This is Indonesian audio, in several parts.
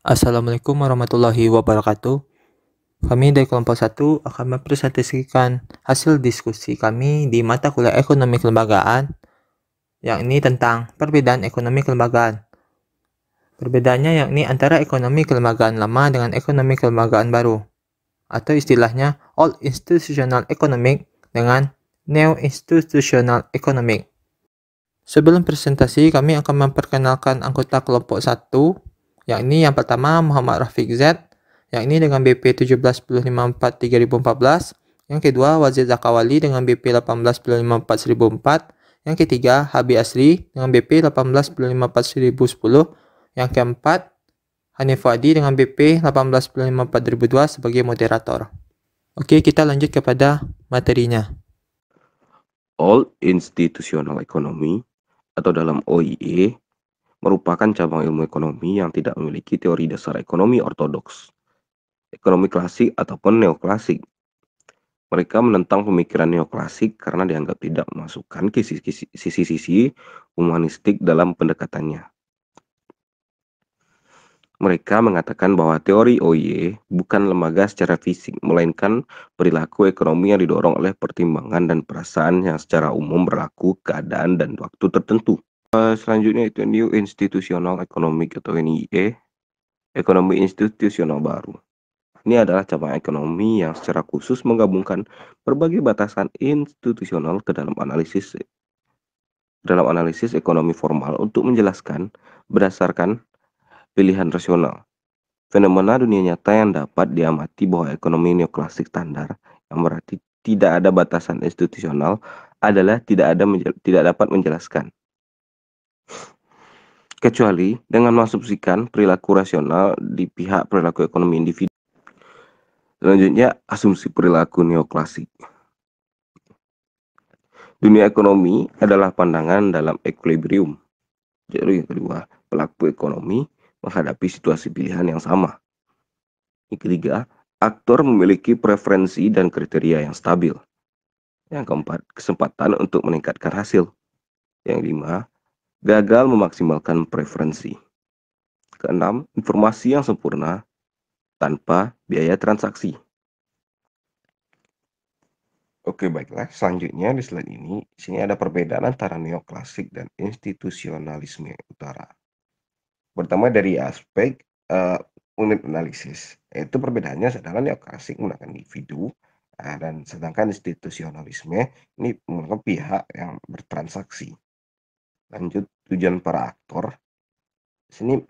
Assalamualaikum warahmatullahi wabarakatuh. Kami dari kelompok 1 akan mempresentasikan hasil diskusi kami di mata kuliah ekonomi kelembagaan, yakni tentang perbedaan ekonomi kelembagaan. Perbedaannya yakni antara ekonomi kelembagaan lama dengan ekonomi kelembagaan baru, atau istilahnya Old Institutional Economic dengan New Institutional Economic. Sebelum presentasi, kami akan memperkenalkan anggota kelompok 1, yakni yang pertama Muhammad Rafiq Z, yakni dengan BP 17.1054/2014, yang kedua Wazir Zakawali dengan BP 18.1054/1004, yang ketiga Habi Asri dengan BP 18.1054/1010, yang keempat Hanif Wadi dengan BP 18.1054/2002 sebagai moderator. Oke, kita lanjut kepada materinya. Old Institutional Economy atau dalam OIE merupakan cabang ilmu ekonomi yang tidak memiliki teori dasar ekonomi ortodoks, ekonomi klasik ataupun neoklasik. Mereka menentang pemikiran neoklasik karena dianggap tidak memasukkan sisi-sisi humanistik dalam pendekatannya. Mereka mengatakan bahwa teori OIE bukan lembaga secara fisik, melainkan perilaku ekonomi yang didorong oleh pertimbangan dan perasaan yang secara umum berlaku keadaan dan waktu tertentu. Selanjutnya itu New Institutional Economic atau NIE, ekonomi institusional baru. Ini adalah cabang ekonomi yang secara khusus menggabungkan berbagai batasan institusional ke dalam analisis ekonomi formal untuk menjelaskan berdasarkan pilihan rasional fenomena dunia nyata yang dapat diamati bahwa ekonomi neoklasik standar, yang berarti tidak ada batasan institusional, adalah tidak dapat menjelaskan, kecuali dengan mengasumsikan perilaku rasional di pihak perilaku ekonomi individu. Selanjutnya, asumsi perilaku neoklasik. Dunia ekonomi adalah pandangan dalam equilibrium. Jadi yang kedua, pelaku ekonomi menghadapi situasi pilihan yang sama. Yang ketiga, aktor memiliki preferensi dan kriteria yang stabil. Yang keempat, kesempatan untuk meningkatkan hasil. Yang lima, gagal memaksimalkan preferensi. Keenam, informasi yang sempurna tanpa biaya transaksi. Oke, baiklah. Selanjutnya di slide ini, sini ada perbedaan antara neoklasik dan institusionalisme utara. Pertama dari aspek unit analisis, yaitu perbedaannya adalah neoklasik menggunakan individu, dan sedangkan institusionalisme ini menggunakan pihak yang bertransaksi. Lanjut, tujuan para aktor. Sini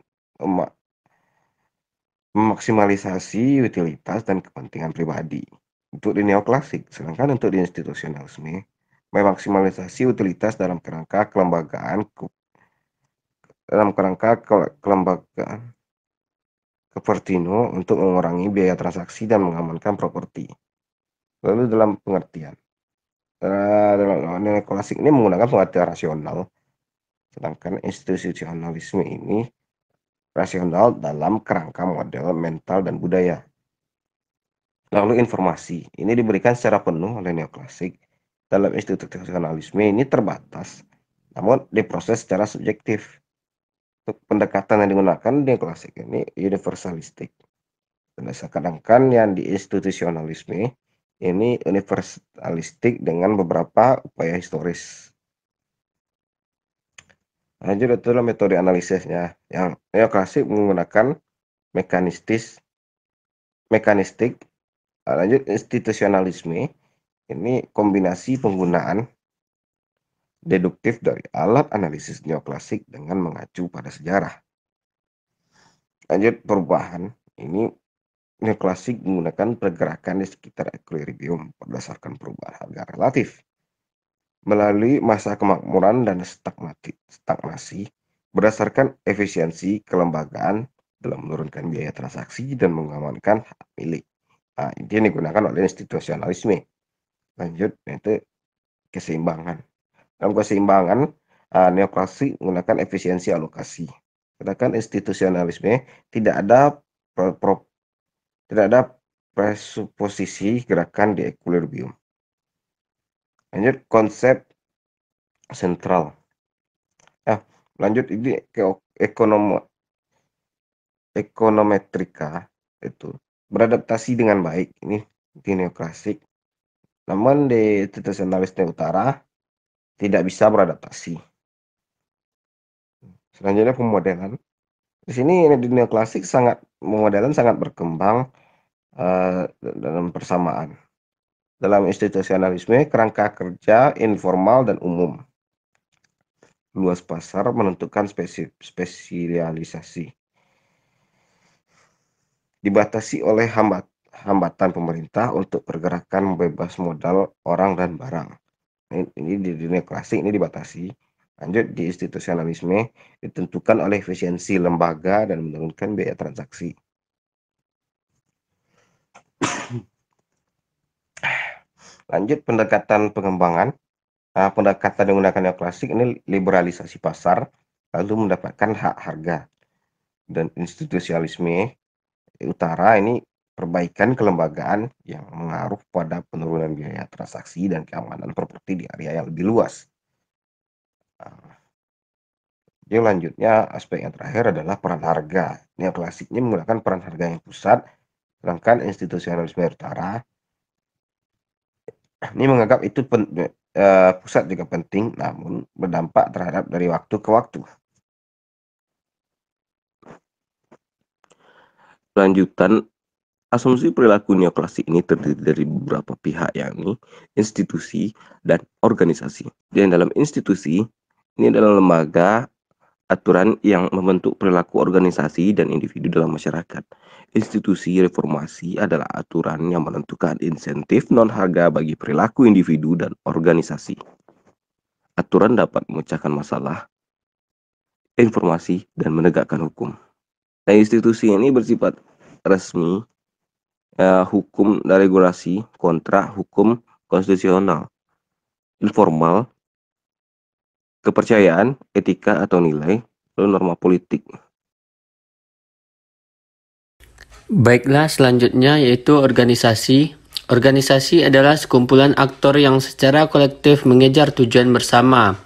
memaksimalisasi utilitas dan kepentingan pribadi untuk di neoklasik, sedangkan untuk di institusionalisme memaksimalisasi utilitas dalam kerangka kelembagaan Cupertino untuk mengurangi biaya transaksi dan mengamankan properti. Lalu dalam pengertian, dalam neoklasik ini menggunakan pengertian rasional, sedangkan institusionalisme ini rasional dalam kerangka model mental dan budaya. Lalu informasi ini diberikan secara penuh oleh neoklasik. Dalam institusionalisme ini terbatas, namun diproses secara subjektif. Untuk pendekatan yang digunakan neoklasik ini universalistik. Sedangkan yang di institusionalisme ini universalistik dengan beberapa upaya historis. Lanjut itulah metode analisisnya. Yang neoklasik menggunakan mekanistik. Lanjut institusionalisme ini kombinasi penggunaan deduktif dari alat analisis neoklasik dengan mengacu pada sejarah. Lanjut perubahan, ini neoklasik menggunakan pergerakan di sekitar equilibrium berdasarkan perubahan harga relatif. Melalui masa kemakmuran dan stagnasi berdasarkan efisiensi kelembagaan dalam menurunkan biaya transaksi dan mengamankan hak milik. Nah, ini yang digunakan oleh institusionalisme. Lanjut, yaitu keseimbangan. Dalam keseimbangan, neoklasik menggunakan efisiensi alokasi. Sedangkan institusionalisme tidak ada presuposisi gerakan di equilibrium. Lanjut konsep sentral. Lanjut ini ke ekonometrika itu beradaptasi dengan baik ini di neoklasik, namun di institusionalisme utara tidak bisa beradaptasi. Selanjutnya pemodelan. Di sini di neoklasik pemodelan sangat berkembang dalam persamaan. Dalam institusionalisme, kerangka kerja informal dan umum. Luas pasar menentukan spesialisasi. Dibatasi oleh hambatan pemerintah untuk pergerakan bebas modal orang dan barang. Ini di dunia klasik ini dibatasi. Lanjut di institusionalisme ditentukan oleh efisiensi lembaga dan menurunkan biaya transaksi. Lanjut pendekatan pengembangan. Pendekatan yang menggunakan neoklasik ini liberalisasi pasar, lalu mendapatkan hak harga. Dan institusionalisme utara ini perbaikan kelembagaan yang mengaruh pada penurunan biaya transaksi dan keamanan properti di area yang lebih luas. Jadi lanjutnya aspek yang terakhir adalah peran harga. Neoklasiknya menggunakan peran harga yang pusat, sedangkan institusionalisme utara ini menganggap itu pusat juga penting, namun berdampak terhadap dari waktu ke waktu. Lanjutan, asumsi perilaku neoklasik ini terdiri dari beberapa pihak, yakni institusi dan organisasi. Dan dalam institusi, ini adalah lembaga aturan yang membentuk perilaku organisasi dan individu dalam masyarakat. Institusi reformasi adalah aturan yang menentukan insentif non-harga bagi perilaku individu dan organisasi. Aturan dapat memecahkan masalah, informasi, dan menegakkan hukum. Nah, institusi ini bersifat resmi, hukum dan regulasi, kontrak, hukum konstitusional, informal, kepercayaan, etika atau nilai, lalu norma politik. Baiklah, selanjutnya yaitu organisasi. Organisasi adalah sekumpulan aktor yang secara kolektif mengejar tujuan bersama.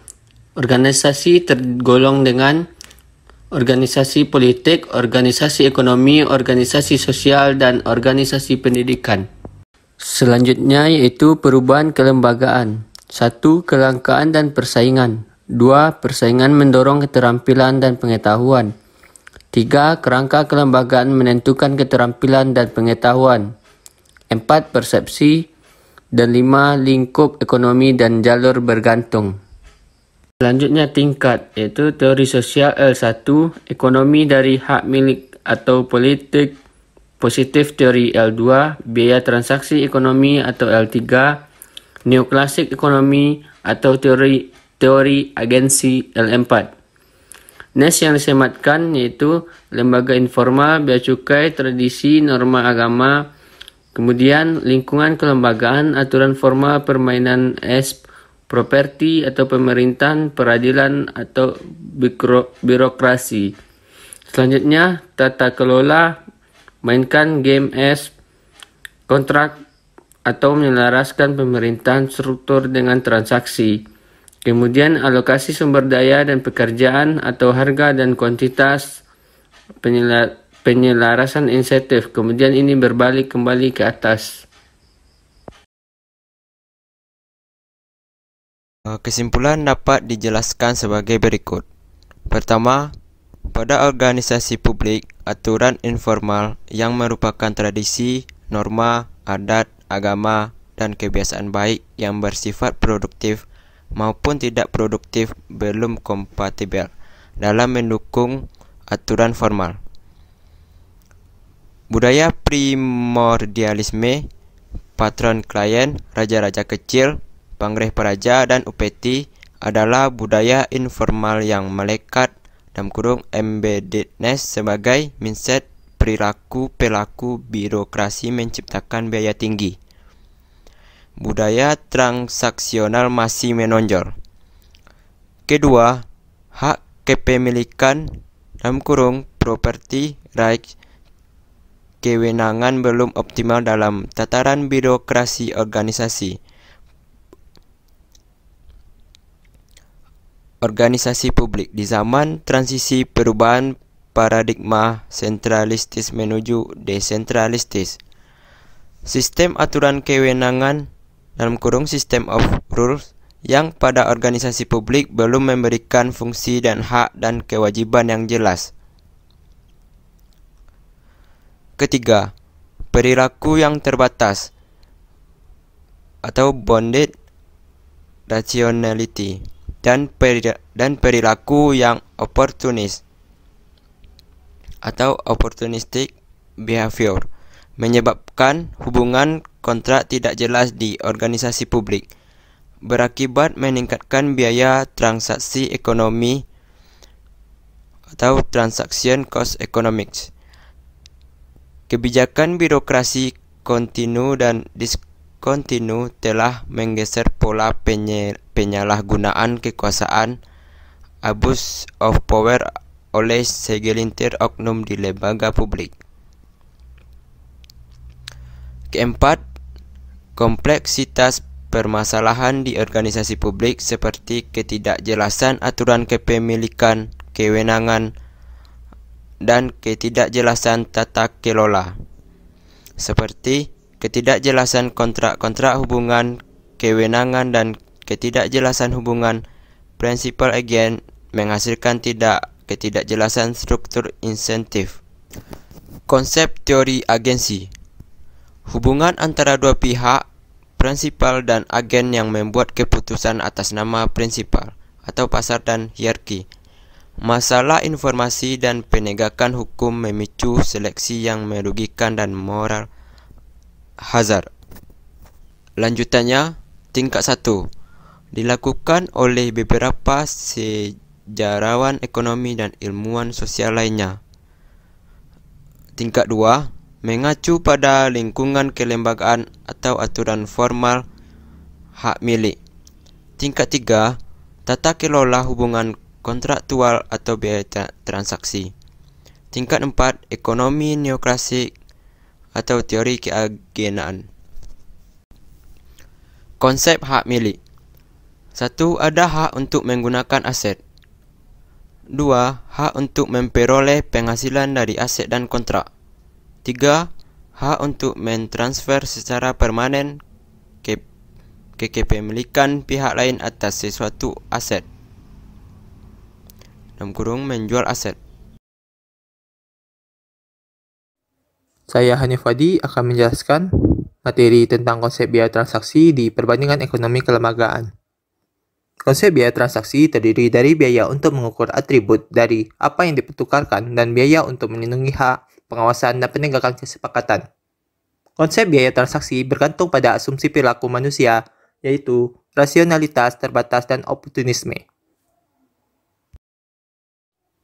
Organisasi tergolong dengan organisasi politik, organisasi ekonomi, organisasi sosial, dan organisasi pendidikan. Selanjutnya yaitu perubahan kelembagaan. 1. Kelangkaan dan persaingan. 2. Persaingan mendorong keterampilan dan pengetahuan. 3. Kerangka kelembagaan menentukan keterampilan dan pengetahuan. 4. Persepsi. Dan 5. Lingkup ekonomi dan jalur bergantung. Selanjutnya tingkat, yaitu teori sosial L1, ekonomi dari hak milik atau politik positif teori L2, biaya transaksi ekonomi atau L3, neoklasik ekonomi atau teori agensi L4. NES yang disematkan yaitu lembaga informal, bea cukai, tradisi, norma agama, kemudian lingkungan kelembagaan, aturan formal, permainan properti atau pemerintahan, peradilan atau birokrasi. Selanjutnya tata kelola, mainkan game kontrak atau menyelaraskan pemerintahan struktur dengan transaksi. Kemudian alokasi sumber daya dan pekerjaan atau harga dan kuantitas, penyelarasan insentif. Kemudian ini berbalik kembali ke atas. Kesimpulan dapat dijelaskan sebagai berikut. Pertama, pada organisasi publik, aturan informal yang merupakan tradisi, norma, adat, agama, dan kebiasaan baik yang bersifat produktif maupun tidak produktif belum kompatibel dalam mendukung aturan formal. Budaya primordialisme, patron klien, raja-raja kecil, pangreh praja, dan upeti adalah budaya informal yang melekat embeddedness sebagai mindset perilaku pelaku birokrasi menciptakan biaya tinggi. Budaya transaksional masih menonjol. Kedua, hak kepemilikan property rights kewenangan belum optimal dalam tataran birokrasi organisasi. Organisasi publik di zaman transisi perubahan paradigma sentralistis menuju desentralistis. Sistem aturan kewenangan dalam kurung system of rules yang pada organisasi publik belum memberikan fungsi dan hak dan kewajiban yang jelas. Ketiga, perilaku yang terbatas atau bounded rationality dan perilaku yang oportunis atau opportunistic behavior menyebabkan hubungan kontrak tidak jelas di organisasi publik, berakibat meningkatkan biaya transaksi ekonomi atau transaction cost economics. Kebijakan birokrasi kontinu dan diskontinu telah menggeser pola penyalahgunaan kekuasaan, abuse of power oleh segelintir oknum di lembaga publik. Keempat, kompleksitas permasalahan di organisasi publik seperti ketidakjelasan aturan kepemilikan, kewenangan, dan ketidakjelasan tata kelola, seperti ketidakjelasan kontrak-kontrak hubungan kewenangan dan ketidakjelasan hubungan principal agent menghasilkan ketidakjelasan struktur insentif. Konsep teori agensi. Hubungan antara dua pihak, prinsipal dan agen yang membuat keputusan atas nama prinsipal atau pasar dan hierarki. Masalah informasi dan penegakan hukum memicu seleksi yang merugikan dan moral hazard. Lanjutannya, tingkat 1 dilakukan oleh beberapa sejarawan ekonomi dan ilmuwan sosial lainnya. Tingkat 2 mengacu pada lingkungan kelembagaan atau aturan formal hak milik. Tingkat 3 tata kelola hubungan kontraktual atau biaya transaksi. Tingkat 4 ekonomi neoklasik atau teori keagenaan. Konsep hak milik. 1. Ada hak untuk menggunakan aset. 2. Hak untuk memperoleh penghasilan dari aset dan kontrak. 3. Hak untuk mentransfer secara permanen kepemilikan pihak lain atas sesuatu aset. Dalam kurung menjual aset. Saya Hanif Wadi akan menjelaskan materi tentang konsep biaya transaksi di perbandingan ekonomi kelembagaan. Konsep biaya transaksi terdiri dari biaya untuk mengukur atribut dari apa yang dipertukarkan dan biaya untuk melindungi hak, pengawasan, dan penegakan kesepakatan. Konsep biaya transaksi bergantung pada asumsi perilaku manusia, yaitu rasionalitas, terbatas, dan oportunisme.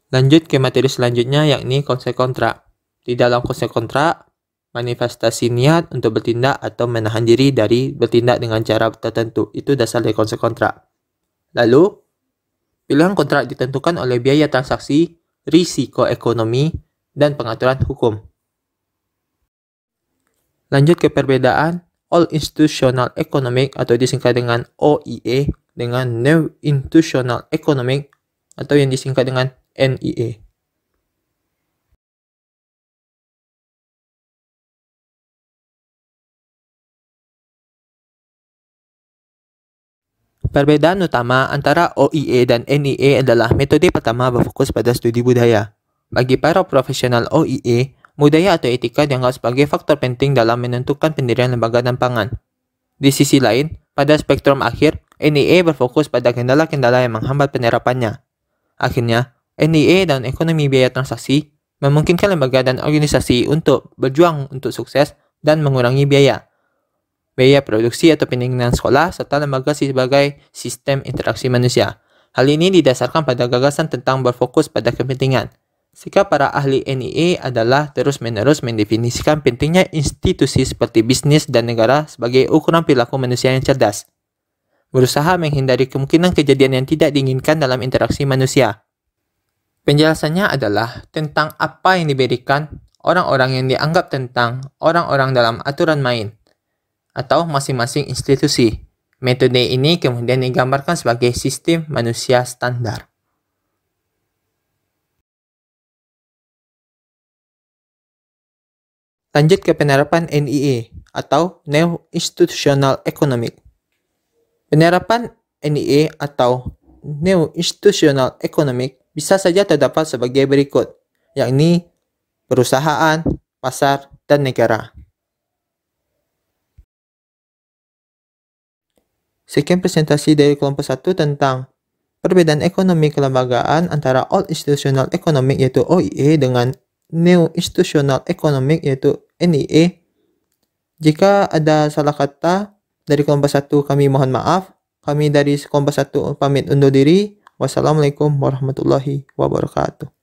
Lanjut ke materi selanjutnya, yakni konsep kontrak. Di dalam konsep kontrak, manifestasi niat untuk bertindak atau menahan diri dari bertindak dengan cara tertentu. Itu dasar dari konsep kontrak. Lalu, pilihan kontrak ditentukan oleh biaya transaksi, risiko ekonomi, dan pengaturan hukum. Lanjut ke perbedaan All Institutional Economic atau disingkat dengan OIE dengan New Institutional Economic atau yang disingkat dengan NIE. Perbedaan utama antara OIE dan NIE adalah metode pertama berfokus pada studi budaya. Bagi para profesional OIE, budaya atau etika dianggap sebagai faktor penting dalam menentukan pendirian lembaga dan pangan. Di sisi lain, pada spektrum akhir, NIE berfokus pada kendala-kendala yang menghambat penerapannya. Akhirnya, NIE dan ekonomi biaya transaksi memungkinkan lembaga dan organisasi untuk berjuang untuk sukses dan mengurangi biaya produksi atau pendinginan sekolah, serta lembaga sebagai sistem interaksi manusia. Hal ini didasarkan pada gagasan tentang berfokus pada kepentingan. Sikap para ahli NIE adalah terus-menerus mendefinisikan pentingnya institusi seperti bisnis dan negara sebagai ukuran perilaku manusia yang cerdas. Berusaha menghindari kemungkinan kejadian yang tidak diinginkan dalam interaksi manusia. Penjelasannya adalah tentang apa yang diberikan orang-orang yang dianggap tentang orang-orang dalam aturan main atau masing-masing institusi. Metode ini kemudian digambarkan sebagai sistem manusia standar. Lanjut ke penerapan NIE atau New Institutional Economic. Penerapan NIE atau New Institutional Economic bisa saja terdapat sebagai berikut, yakni perusahaan, pasar, dan negara. Sekian presentasi dari kelompok 1 tentang perbedaan ekonomi kelembagaan antara Old Institutional Economic yaitu OIE dengan New Institutional Economic yaitu NIE. Jika ada salah kata dari kelompok 1 kami mohon maaf. Kami dari kelompok 1 pamit undur diri. Wassalamualaikum warahmatullahi wabarakatuh.